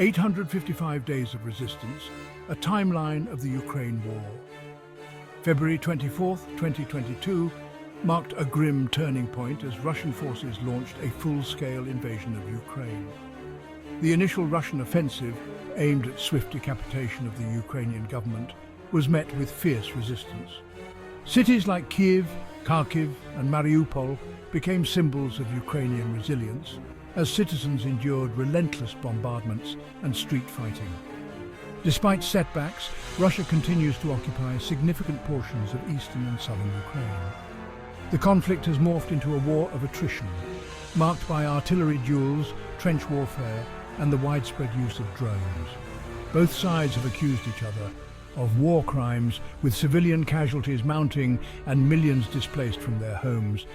855 Days of Resistance, a timeline of the Ukraine war. February 24, 2022, marked a grim turning point as Russian forces launched a full-scale invasion of Ukraine. The initial Russian offensive, aimed at swift decapitation of the Ukrainian government, was met with fierce resistance. Cities like Kiev, Kharkiv and Mariupol became symbols of Ukrainian resilience as citizens endured relentless bombardments and street fighting. Despite setbacks, Russia continues to occupy significant portions of eastern and southern Ukraine. The conflict has morphed into a war of attrition, marked by artillery duels, trench warfare, and the widespread use of drones. Both sides have accused each other of war crimes, with civilian casualties mounting and millions displaced from their homes.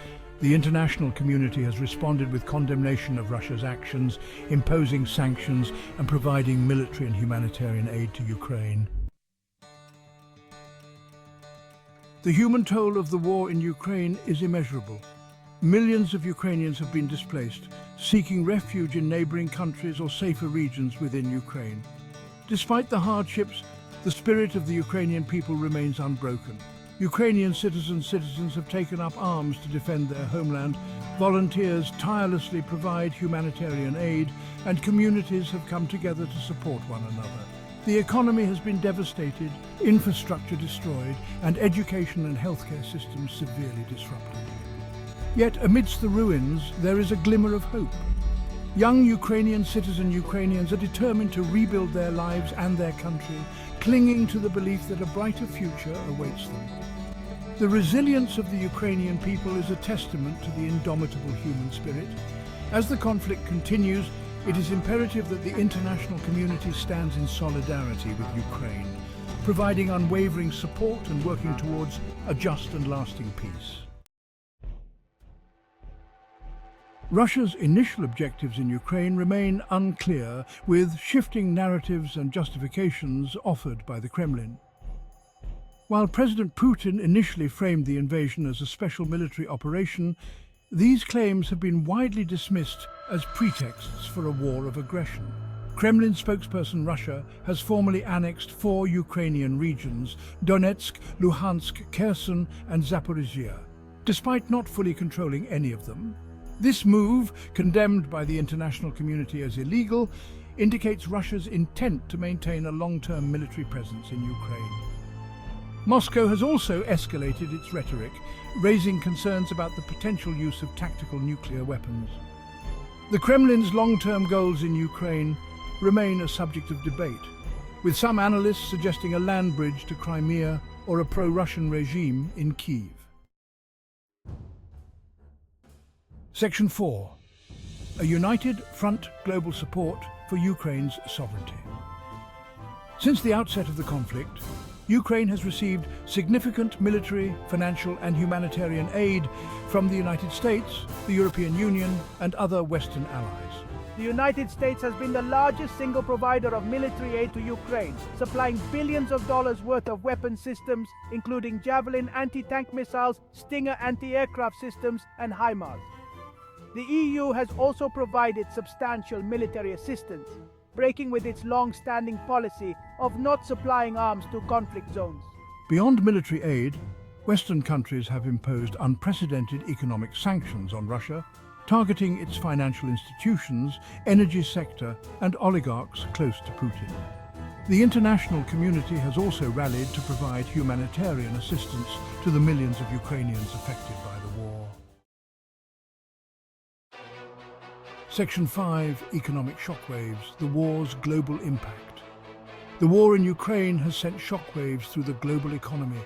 The international community has responded with condemnation of Russia's actions, imposing sanctions and providing military and humanitarian aid to Ukraine. The human toll of the war in Ukraine is immeasurable. Millions of Ukrainians have been displaced, seeking refuge in neighboring countries or safer regions within Ukraine. Despite the hardships, the spirit of the Ukrainian people remains unbroken. Ukrainian citizens have taken up arms to defend their homeland. Volunteers tirelessly provide humanitarian aid, and communities have come together to support one another. The economy has been devastated, infrastructure destroyed, and education and healthcare systems severely disrupted. Yet amidst the ruins, there is a glimmer of hope. Young Ukrainians are determined to rebuild their lives and their country, clinging to the belief that a brighter future awaits them. The resilience of the Ukrainian people is a testament to the indomitable human spirit. As the conflict continues, it is imperative that the international community stands in solidarity with Ukraine, providing unwavering support and working towards a just and lasting peace. Russia's initial objectives in Ukraine remain unclear, with shifting narratives and justifications offered by the Kremlin. While President Putin initially framed the invasion as a special military operation, these claims have been widely dismissed as pretexts for a war of aggression. Kremlin spokesperson Russia has formally annexed 4 Ukrainian regions: Donetsk, Luhansk, Kherson and Zaporizhia. Despite not fully controlling any of them, this move, condemned by the international community as illegal, indicates Russia's intent to maintain a long-term military presence in Ukraine. Moscow has also escalated its rhetoric, raising concerns about the potential use of tactical nuclear weapons. The Kremlin's long-term goals in Ukraine remain a subject of debate, with some analysts suggesting a land bridge to Crimea or a pro-Russian regime in Kyiv. Section 4. A united front global support for Ukraine's sovereignty. Since the outset of the conflict, Ukraine has received significant military, financial and humanitarian aid from the United States, the European Union and other Western allies. The United States has been the largest single provider of military aid to Ukraine, supplying billions of dollars worth of weapon systems, including Javelin anti-tank missiles, Stinger anti-aircraft systems and HIMARS. The EU has also provided substantial military assistance, breaking with its long-standing policy of not supplying arms to conflict zones. Beyond military aid, Western countries have imposed unprecedented economic sanctions on Russia, targeting its financial institutions, energy sector, and oligarchs close to Putin. The international community has also rallied to provide humanitarian assistance to the millions of Ukrainians affected by the war. Section 5. Economic shockwaves, the war's global impact. The war in Ukraine has sent shockwaves through the global economy,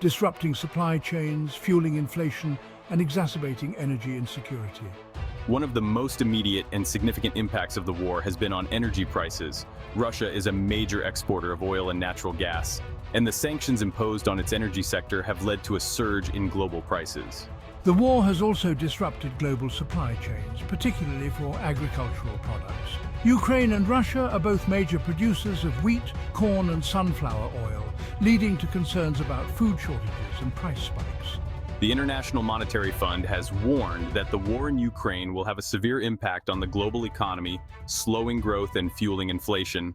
disrupting supply chains, fueling inflation, and exacerbating energy insecurity. One of the most immediate and significant impacts of the war has been on energy prices. Russia is a major exporter of oil and natural gas, and the sanctions imposed on its energy sector have led to a surge in global prices. The war has also disrupted global supply chains, particularly for agricultural products. Ukraine and Russia are both major producers of wheat, corn and sunflower oil, leading to concerns about food shortages and price spikes. The International Monetary Fund has warned that the war in Ukraine will have a severe impact on the global economy, slowing growth and fueling inflation.